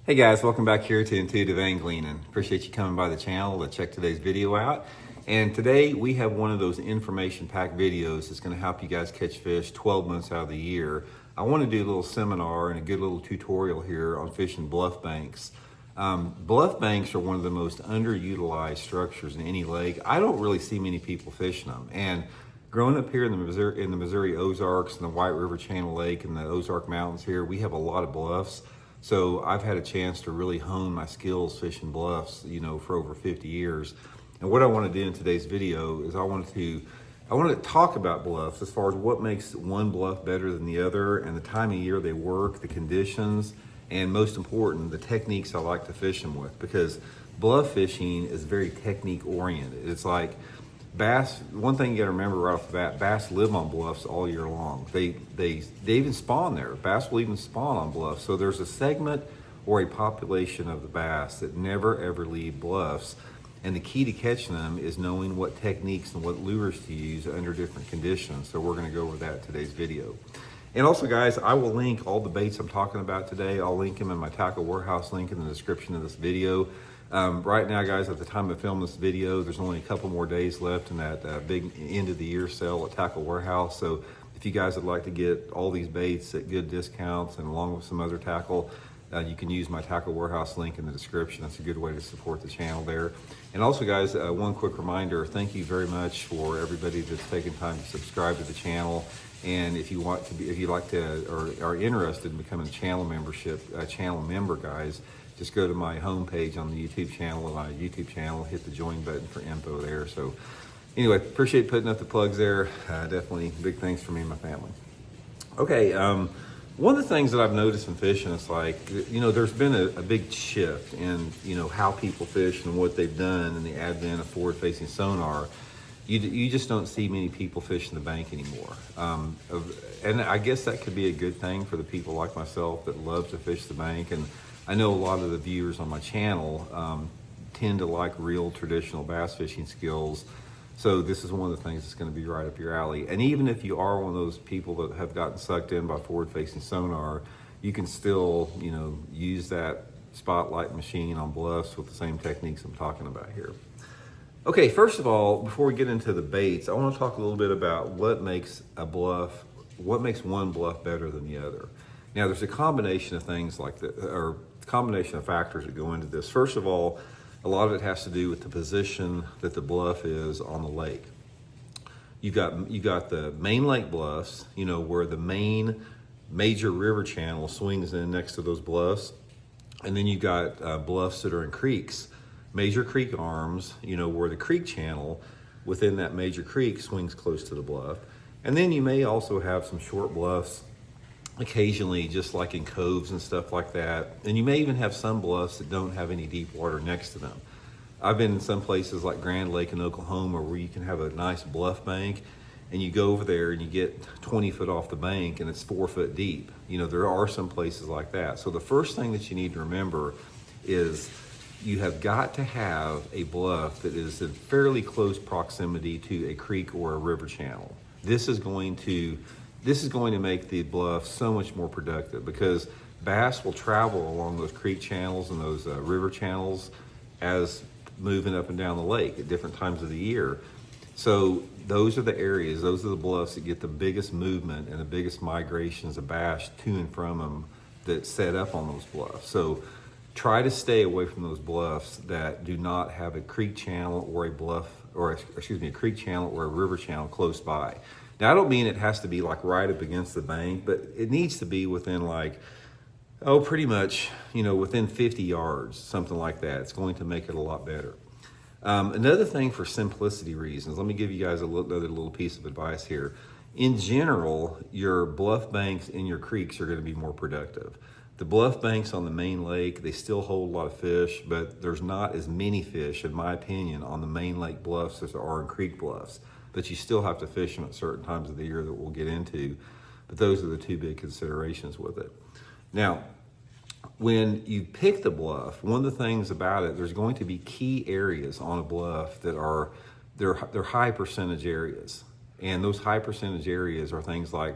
Hey guys, welcome back here to Intuitive Angling, and appreciate you coming by the channel to check today's video out. And today we have one of those information-packed videos that's going to help you guys catch fish 12 months out of the year. I want to do a little seminar and a good little tutorial here on fishing bluff banks. Bluff banks are one of the most underutilized structures in any lake. I don't really see many people fishing them. And growing up here in the Missouri Ozarks and the White River Channel Lake and the Ozark Mountains here, we have a lot of bluffs. So I've had a chance to really hone my skills fishing bluffs, for over 50 years. And what I want to do in today's video is I want to talk about bluffs as far as what makes one bluff better than the other, and the time of year they work, the conditions, and most important, the techniques I like to fish them with. Because bluff fishing is very technique oriented. It's like bass. One thing you got to remember right off the bat: bass live on bluffs all year long. They even spawn there. Bass will even spawn on bluffs. So there's a segment or a population of the bass that never ever leave bluffs. And the key to catching them is knowing what techniques and what lures to use under different conditions. So we're going to go over that in today's video. And also, guys, I will link all the baits I'm talking about today. I'll link them in my tackle warehouse link in the description of this video. Right now, guys, at the time of filming this video, there's only a couple more days left in that big end of the year sale at Tackle Warehouse. So if you guys would like to get all these baits at good discounts and along with some other tackle, you can use my Tackle Warehouse link in the description. That's a good way to support the channel there. And also, guys, one quick reminder, thank you very much for everybody that's taken time to subscribe to the channel. And if you like to, or are interested in becoming a channel member, guys, just go to my homepage on the YouTube channel, hit the join button for info there. So anyway, appreciate putting up the plugs there. Definitely big thanks for me and my family. Okay, one of the things that I've noticed in fishing is there's been a big shift in, how people fish and what they've done in the advent of forward-facing sonar. You just don't see many people fishing the bank anymore. And I guess that could be a good thing for the people like myself that love to fish the bank. And I know a lot of the viewers on my channel tend to like real traditional bass fishing skills. So this is one of the things that's going to be right up your alley. And even if you are one of those people that have gotten sucked in by forward-facing sonar, you can still, use that spotlight machine on bluffs with the same techniques I'm talking about here. Okay, first of all, before we get into the baits, I want to talk a little bit about what makes one bluff better than the other. Now, there's a combination of things combination of factors that go into this. First of all, a lot of it has to do with the position that the bluff is on the lake. You got the main lake bluffs, where the main major river channel swings in next to those bluffs. And then you got bluffs that are in creeks, major creek arms, where the creek channel within that major creek swings close to the bluff. And then you may also have some short bluffs occasionally, just like in coves and stuff like that. And you may even have some bluffs that don't have any deep water next to them. I've been in some places like Grand Lake in Oklahoma where you can have a nice bluff bank, and you go over there and you get 20 foot off the bank and it's 4 foot deep. There are some places like that. So the first thing that you need to remember is you have got to have a bluff that is in fairly close proximity to a creek or a river channel. This is going to make the bluff so much more productive, because bass will travel along those creek channels and those river channels as moving up and down the lake at different times of the year. So those are the areas, those are the bluffs that get the biggest movement and the biggest migrations of bass to and from them that set up on those bluffs. So try to stay away from those bluffs that do not have a creek channel or a creek channel or a river channel close by. Now, I don't mean it has to be right up against the bank, but it needs to be within pretty much, within 50 yards, something like that. It's going to make it a lot better. Another thing, for simplicity reasons, let me give you guys another little piece of advice here. In general, your bluff banks in your creeks are going to be more productive. The bluff banks on the main lake, they still hold a lot of fish, but there's not as many fish, in my opinion, on the main lake bluffs as there are in creek bluffs. But you still have to fish them at certain times of the year that we'll get into. But those are the two big considerations with it. Now, when you pick the bluff, one of the things about it, there's going to be key areas on a bluff that they're high percentage areas. And those high percentage areas are things like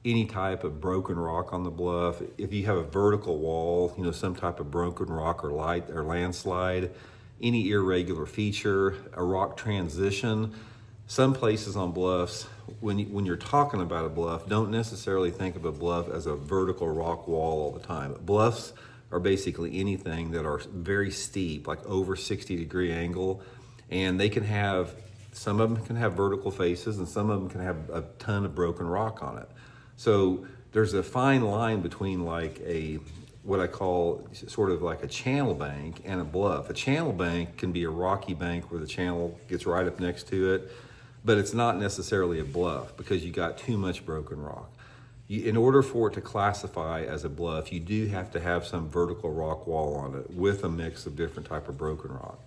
any type of broken rock on the bluff. If you have a vertical wall, you know, some type of broken rock or light or landslide, any irregular feature, a rock transition. Some places on bluffs, when you're talking about a bluff, don't necessarily think of a bluff as a vertical rock wall all the time. Bluffs are basically anything that are very steep, like over 60-degree angle, and they can have, some of them can have vertical faces and some of them can have a ton of broken rock on it. So there's a fine line between like what I call sort of like a channel bank and a bluff. A channel bank can be a rocky bank where the channel gets right up next to it, but it's not necessarily a bluff because you got too much broken rock. In order for it to classify as a bluff, you do have to have some vertical rock wall on it with a mix of different type of broken rock.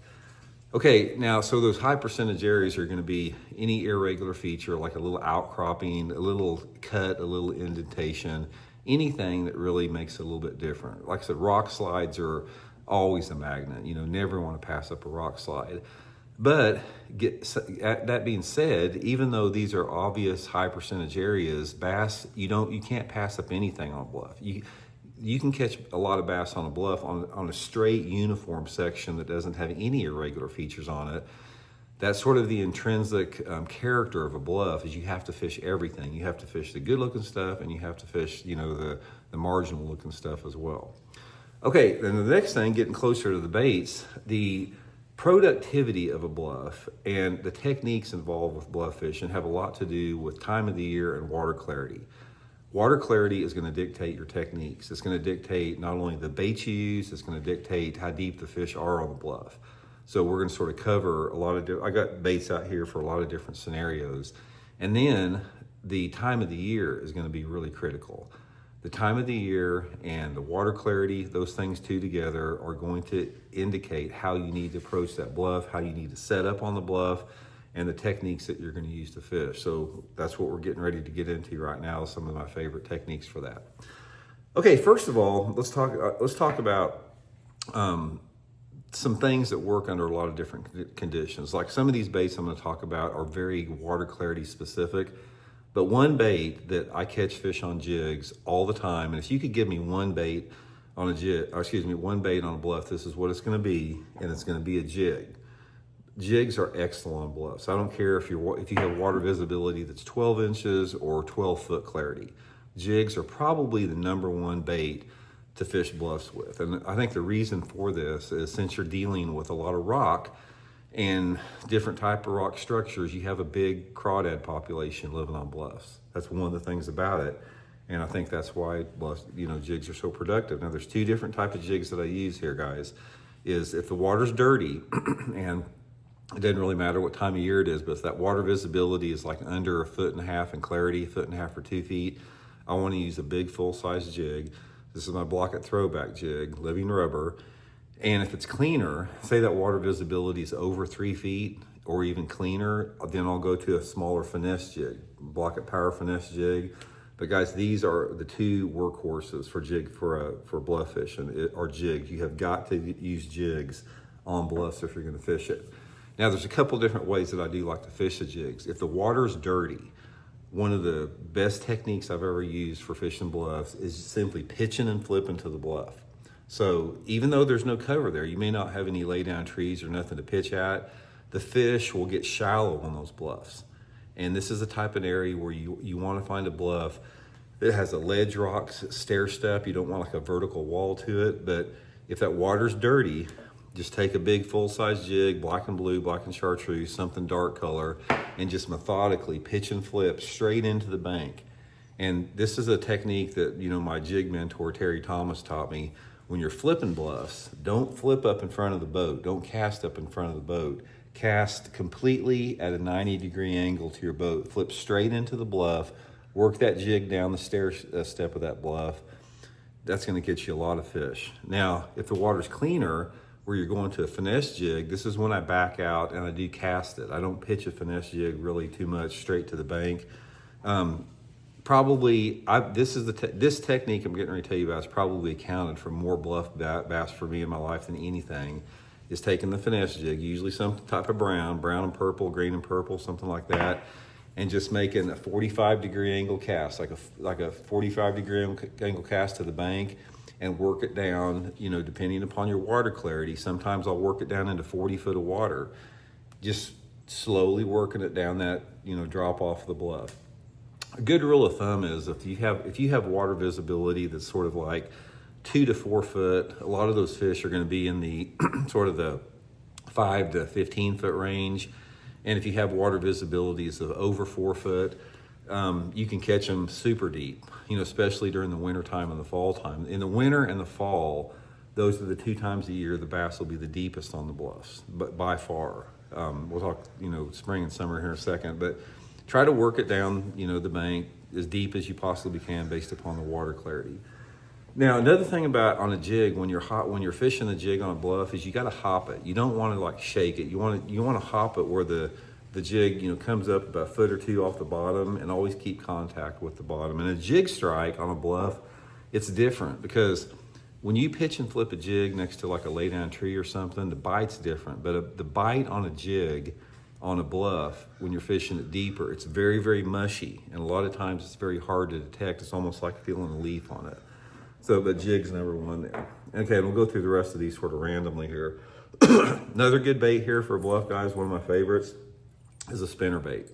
Okay, now, so those high percentage areas are gonna be any irregular feature, like a little outcropping, a little cut, a little indentation, anything that really makes it a little bit different. Like I said, rock slides are always a magnet. You know, never wanna pass up a rock slide. But that being said, even though these are obvious high percentage areas, bass, you can't pass up anything on a bluff. You can catch a lot of bass on a bluff on a straight uniform section that doesn't have any irregular features on it. That's sort of the intrinsic character of a bluff, is you have to fish everything. You have to fish the good looking stuff and you have to fish, you know, the marginal looking stuff as well. Okay, then the next thing, getting closer to the baits, the productivity of a bluff and the techniques involved with bluff fishing have a lot to do with time of the year and water clarity. Water clarity is going to dictate your techniques. It's going to dictate not only the bait you use, it's going to dictate how deep the fish are on the bluff. So we're going to sort of cover a lot of I got baits out here for a lot of different scenarios. And then the time of the year is going to be really critical. The time of the year and the water clarity, those things two together are going to indicate how you need to approach that bluff, how you need to set up on the bluff, and the techniques that you're going to use to fish. So that's what we're getting ready to get into right now, some of my favorite techniques for that. Okay, first of all, let's talk about some things that work under a lot of different conditions. Like some of these baits I'm going to talk about are very water clarity specific. But one bait that I catch fish on jigs all the time, and if you could give me one bait on a jig, or excuse me, one bait on a bluff, this is what it's going to be, and it's going to be a jig. Jigs are excellent on bluffs. I don't care if you have water visibility that's 12 inches or 12-foot clarity. Jigs are probably the #1 bait to fish bluffs with. And I think the reason for this is since you're dealing with a lot of rock and different type of rock structures, you have a big crawdad population living on bluffs. That's one of the things about it. And I think that's why bluffs, you know, jigs are so productive. Now there's two different types of jigs that I use here, guys. Is if the water's dirty, and it doesn't really matter what time of year it is, but if that water visibility is like under 1.5 feet in clarity, 1.5 feet or 2 feet, I want to use a big full-size jig. This is my Blaukat Throwback jig, living rubber. And if it's cleaner, say that water visibility is over 3 feet or even cleaner, then I'll go to a smaller finesse jig, Blaukat Power finesse jig. But guys, these are the two workhorses for bluff fishing, are jigs. You have got to use jigs on bluffs if you're going to fish it. Now, there's a couple different ways that I do like to fish the jigs. If the water's dirty, one of the best techniques I've ever used for fishing bluffs is simply pitching and flipping to the bluff. So even though there's no cover there, you may not have any lay down trees or nothing to pitch at, the fish will get shallow on those bluffs. And this is a type of area where you want to find a bluff that has a ledge rock stair step. You don't want like a vertical wall to it, but if that water's dirty, just take a big full-size jig, black and blue, black and chartreuse, something dark color, and just methodically pitch and flip straight into the bank. And this is a technique that, you know, my jig mentor, Terry Thomas, taught me. When you're flipping bluffs, don't flip up in front of the boat. Don't cast up in front of the boat. Cast completely at a 90-degree angle to your boat. Flip straight into the bluff. Work that jig down the stair step of that bluff. That's going to get you a lot of fish. Now, if the water's cleaner, where you're going to a finesse jig, this is when I back out and I do cast it. I don't pitch a finesse jig really too much straight to the bank. This technique I'm getting ready to tell you about has probably accounted for more bluff bass for me in my life than anything, is taking the finesse jig, usually some type of brown and purple, green and purple, something like that, and just making a 45-degree angle cast, like a 45-degree angle cast to the bank, and work it down, you know, depending upon your water clarity. Sometimes I'll work it down into 40 foot of water, just slowly working it down that, you know, drop off the bluff. A good rule of thumb is if you have water visibility that's sort of like 2 to 4 foot, a lot of those fish are going to be in the sort of the 5 to 15 foot range. And if you have water visibilities of over 4 foot, you can catch them super deep, you know, especially during the winter time and the fall time. In the winter and the fall, those are the 2 times a year the bass will be the deepest on the bluffs, but by far. We'll talk, you know, spring and summer here in a second, but try to work it down, you know, the bank as deep as you possibly can based upon the water clarity. Now, another thing about on a jig, when you're fishing the jig on a bluff, is you got to hop it. You don't want to like shake it. You want to hop it where the jig, you know, comes up about a foot or 2 off the bottom, and always keep contact with the bottom. And a jig strike on a bluff, it's different because when you pitch and flip a jig next to like a lay down tree or something, the bite's different. But the bite on a jig on a bluff, when you're fishing it deeper, it's very, very mushy. And a lot of times it's very hard to detect. It's almost like feeling a leaf on it. So, but jig's number one there. Okay, and we'll go through the rest of these sort of randomly here. Another good bait here for a bluff, guys, one of my favorites, is a spinnerbait.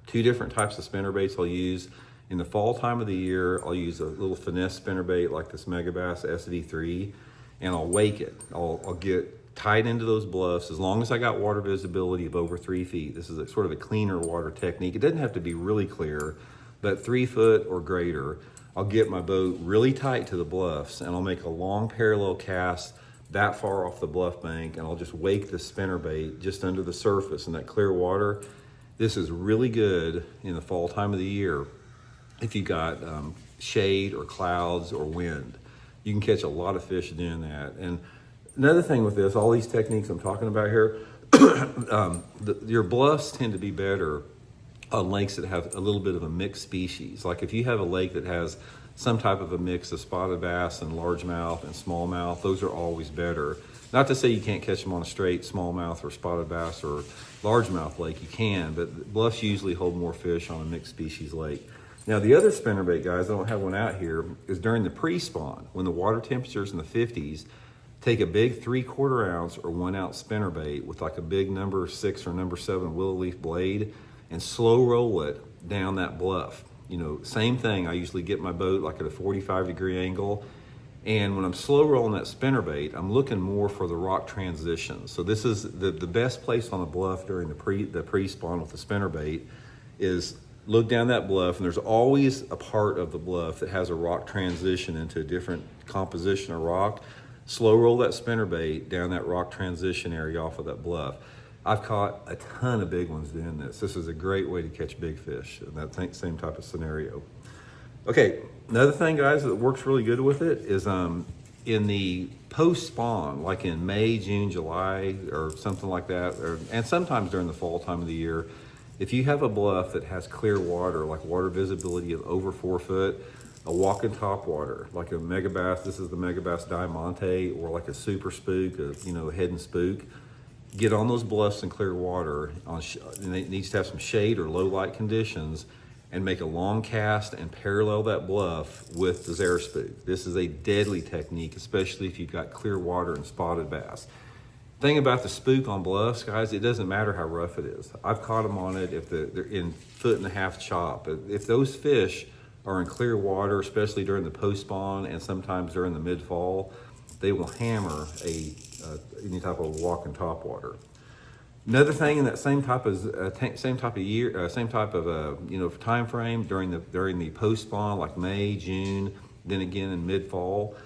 2 different types of spinnerbaits I'll use. In the fall time of the year, I'll use a little finesse spinnerbait like this Megabass SV3, and I'll wake it. I'll get tight into those bluffs as long as I got water visibility of over 3 feet. This is sort of a cleaner water technique. It doesn't have to be really clear, but 3 foot or greater. I'll get my boat really tight to the bluffs, and I'll make a long parallel cast that far off the bluff bank, and I'll just wake the spinnerbait just under the surface in that clear water. This is really good in the fall time of the year if you got shade or clouds or wind. You can catch a lot of fish doing that. And another thing with this, all these techniques I'm talking about here, your bluffs tend to be better on lakes that have a little bit of a mixed species. Like if you have a lake that has some type of a mix of spotted bass and largemouth and smallmouth, those are always better. Not to say you can't catch them on a straight smallmouth or spotted bass or largemouth lake, you can, but bluffs usually hold more fish on a mixed species lake. Now the other spinnerbait, guys, I don't have one out here, is during the pre-spawn, when the water temperature's in the 50s, take a big 3/4 ounce or 1 ounce spinnerbait with like a big number 6 or number 7 willow leaf blade, and slow roll it down that bluff. You know, same thing, I usually get my boat like at a 45-degree angle, and when I'm slow rolling that spinnerbait, I'm looking more for the rock transitions. So this is the best place on the bluff during the pre-spawn with the spinnerbait is look down that bluff, and there's always a part of the bluff that has a rock transition into a different composition of rock. Slow roll that spinnerbait down that rock transition area off of that bluff. I've caught a ton of big ones doing this. This is a great way to catch big fish in that same type of scenario. Okay, another thing, guys, that works really good with it is in the post-spawn, like in May, June, July, or something like that, and sometimes during the fall time of the year, if you have a bluff that has clear water, like water visibility of over 4 foot, a walking topwater, like a Megabass, this is the Megabass Diamante, or like a super spook, a hidden spook, get on those bluffs in clear water, and it needs to have some shade or low light conditions, and make a long cast and parallel that bluff with the Zara spook. This is a deadly technique, especially if you've got clear water and spotted bass. Thing about the spook on bluffs, guys, it doesn't matter how rough it is. I've caught them on it if they're in 1.5 chop. If those fish are in clear water, especially during the post-spawn and sometimes during the mid-fall, they will hammer any type of walking topwater. Another thing in that same type of time frame during the post-spawn, like May, June, then again in mid-fall,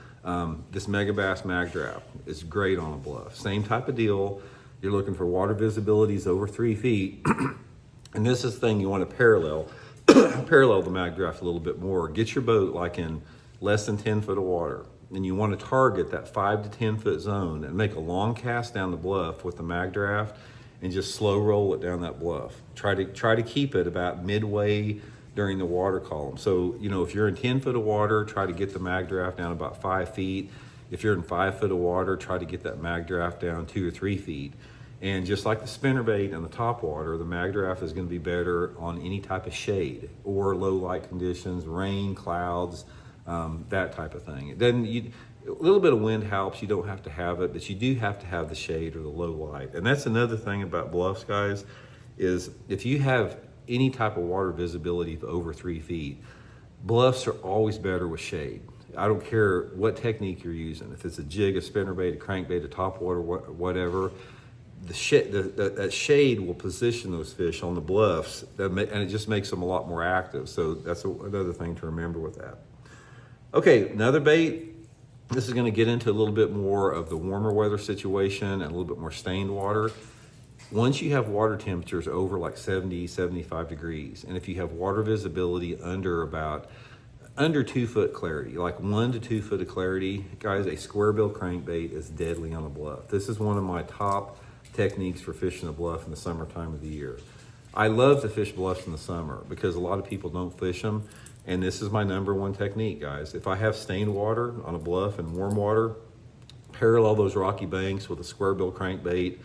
this Megabass Magdraft is great on a bluff. Same type of deal. You're looking for water visibilities over 3 feet, and this is the thing you want to parallel the Magdraft a little bit more. Get your boat like in less than 10 foot of water, and you want to target that 5 to 10 foot zone and make a long cast down the bluff with the Magdraft and just slow roll it down that bluff. Try to keep it about midway during the water column. So, if you're in 10 foot of water, try to get the Magdraft down about 5 feet. If you're in 5 foot of water, try to get that Magdraft down 2 or 3 feet. And just like the spinnerbait and the topwater, the Magdraft is going to be better on any type of shade or low light conditions, rain, clouds, that type of thing. It doesn't, a little bit of wind helps. You don't have to have it, but you do have to have the shade or the low light. And that's another thing about bluffs, guys, is if you have any type of water visibility of over 3 feet, bluffs are always better with shade. I don't care what technique you're using. If it's a jig, a spinnerbait, a crankbait, a topwater, whatever, that shade will position those fish on the bluffs, and it just makes them a lot more active. So that's another thing to remember with that. Okay, another bait. This is going to get into a little bit more of the warmer weather situation and a little bit more stained water. Once you have water temperatures over like 70, 75 degrees, and if you have water visibility under 2 foot clarity, like 1 to 2 foot of clarity, guys, a square bill crankbait is deadly on a bluff. This is one of my top techniques for fishing a bluff in the summertime of the year. I love to fish bluffs in the summer because a lot of people don't fish them. And this is my #1 technique, guys. If I have stained water on a bluff and warm water, parallel those rocky banks with a square bill crankbait,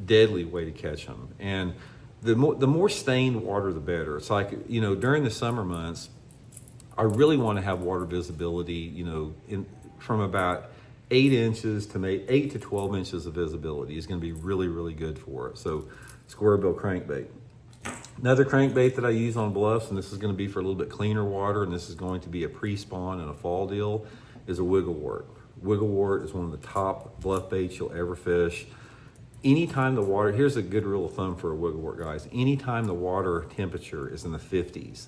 deadly way to catch them. And the more stained water, the better. It's like, you know, during the summer months, I really want to have water visibility, you know, from about 8 inches to maybe 8 to 12 inches of visibility is going to be really, really good for it. So square bill crankbait. Another crankbait that I use on bluffs, and this is going to be for a little bit cleaner water, and this is going to be a pre-spawn and a fall deal, is a wigglewort. Wigglewort is one of the top bluff baits you'll ever fish. Anytime the water, here's a good rule of thumb for a wigglewort, guys. Anytime the water temperature is in the 50s,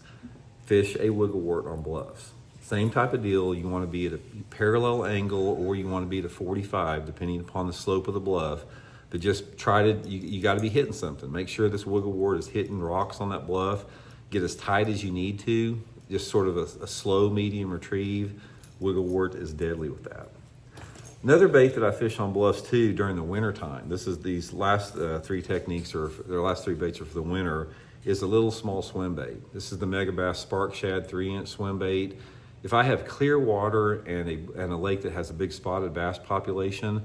fish a wigglewort on bluffs. Same type of deal. You want to be at a parallel angle, or you want to be at a 45, depending upon the slope of the bluff. But just try to, you got to be hitting something. Make sure this wigglewort is hitting rocks on that bluff. Get as tight as you need to. Just sort of a slow, medium retrieve. Wigglewort is deadly with that. Another bait that I fish on bluffs too during the winter time, this is these last 3 techniques, or their last 3 baits are for the winter, is a little small swim bait. This is the Megabass Spark Shad 3-inch swim bait. If I have clear water and a lake that has a big spotted bass population,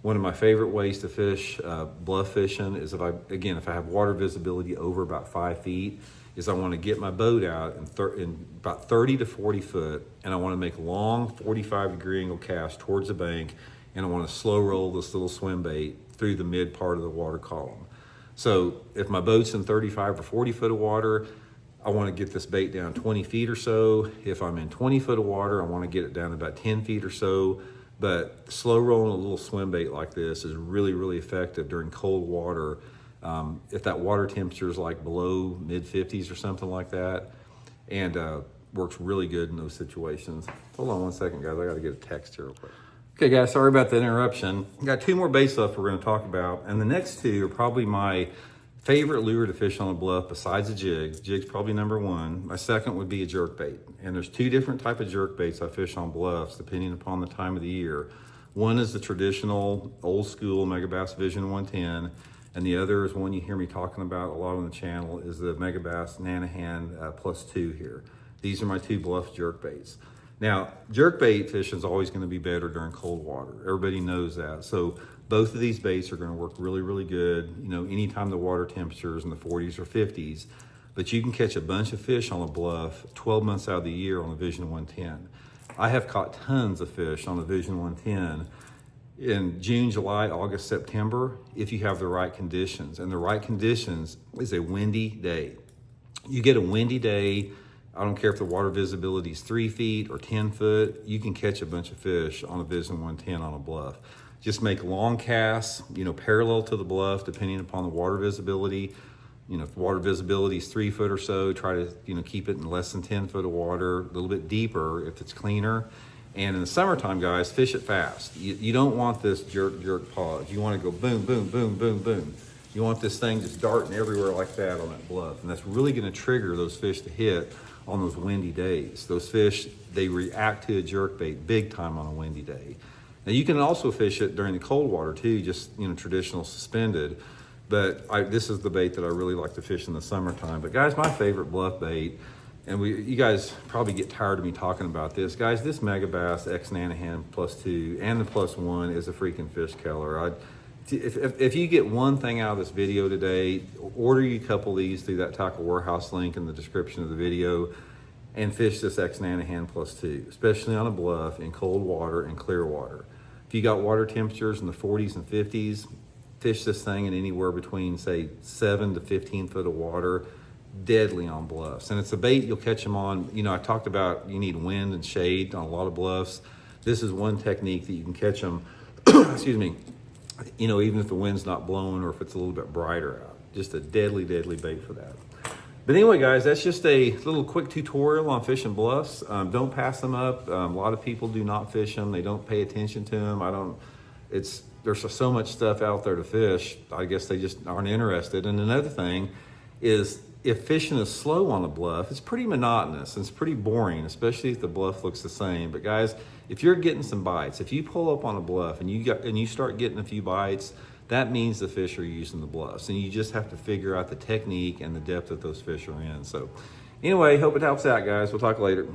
one of my favorite ways to fish bluff fishing is if I have water visibility over about 5 feet, is I want to get my boat out in about 30 to 40 foot, and I want to make long 45-degree angle casts towards the bank, and I want to slow roll this little swim bait through the mid part of the water column. So if my boat's in 35 or 40 foot of water, I want to get this bait down 20 feet or so. If I'm in 20 foot of water, I want to get it down about 10 feet or so. But slow rolling a little swim bait like this is really, really effective during cold water. If that water temperature is like below mid-50s or something like that, and works really good in those situations. Hold on 1 second, guys. I got to get a text here real quick. Okay, guys, sorry about the interruption. Got 2 more baits left we're going to talk about, and the next 2 are probably my favorite lure to fish on a bluff besides a jig. Jig's probably #1. My second would be a jerkbait. And there's 2 different type of jerkbaits I fish on bluffs depending upon the time of the year. One is the traditional old school Megabass Vision 110, and the other is one you hear me talking about a lot on the channel, is the Megabass Nanahan +2 here. These are my 2 bluff jerkbaits. Now, jerkbait fishing is always going to be better during cold water. Everybody knows that. So both of these baits are going to work really, really good, you know, anytime the water temperature is in the 40s or 50s. But you can catch a bunch of fish on a bluff 12 months out of the year on a Vision 110. I have caught tons of fish on a Vision 110 in June, July, August, September, if you have the right conditions. And the right conditions is a windy day. You get a windy day, I don't care if the water visibility is 3 feet or 10 foot, you can catch a bunch of fish on a Vision 110 on a bluff. Just make long casts, you know, parallel to the bluff, depending upon the water visibility. You know, if water visibility is 3 foot or so, try to, you know, keep it in less than 10 foot of water, a little bit deeper if it's cleaner. And in the summertime, guys, fish it fast. You don't want this jerk pause. You want to go boom, boom, boom, boom, boom. You want this thing just darting everywhere like that on that bluff. And that's really going to trigger those fish to hit on those windy days. Those fish, they react to a jerkbait big time on a windy day. Now you can also fish it during the cold water too, just, you know, traditional suspended. But this is the bait that I really like to fish in the summertime. But guys, my favorite bluff bait, and you guys probably get tired of me talking about this. Guys, this Megabass X Nanahan +2 and the +1 is a freaking fish killer. If you get one thing out of this video today, order you a couple of these through that tackle warehouse link in the description of the video and fish this X-Nanohan Plus 2, especially on a bluff in cold water and clear water. If you got water temperatures in the 40s and 50s, fish this thing in anywhere between, say, 7 to 15 foot of water, deadly on bluffs. And it's a bait you'll catch them on. You know, I talked about you need wind and shade on a lot of bluffs. This is one technique that you can catch them, excuse me, you know, even if the wind's not blowing or if it's a little bit brighter out. Just a deadly, deadly bait for that. But anyway, guys, that's just a little quick tutorial on fishing bluffs. Don't pass them up. A lot of people do not fish them. They don't pay attention to them. There's so much stuff out there to fish. I guess they just aren't interested. And another thing is, if fishing is slow on a bluff, it's pretty monotonous and it's pretty boring, especially if the bluff looks the same. But guys, if you're getting some bites, if you pull up on a bluff and you start getting a few bites, that means the fish are using the bluffs. And you just have to figure out the technique and the depth that those fish are in. So anyway, hope it helps out, guys. We'll talk later.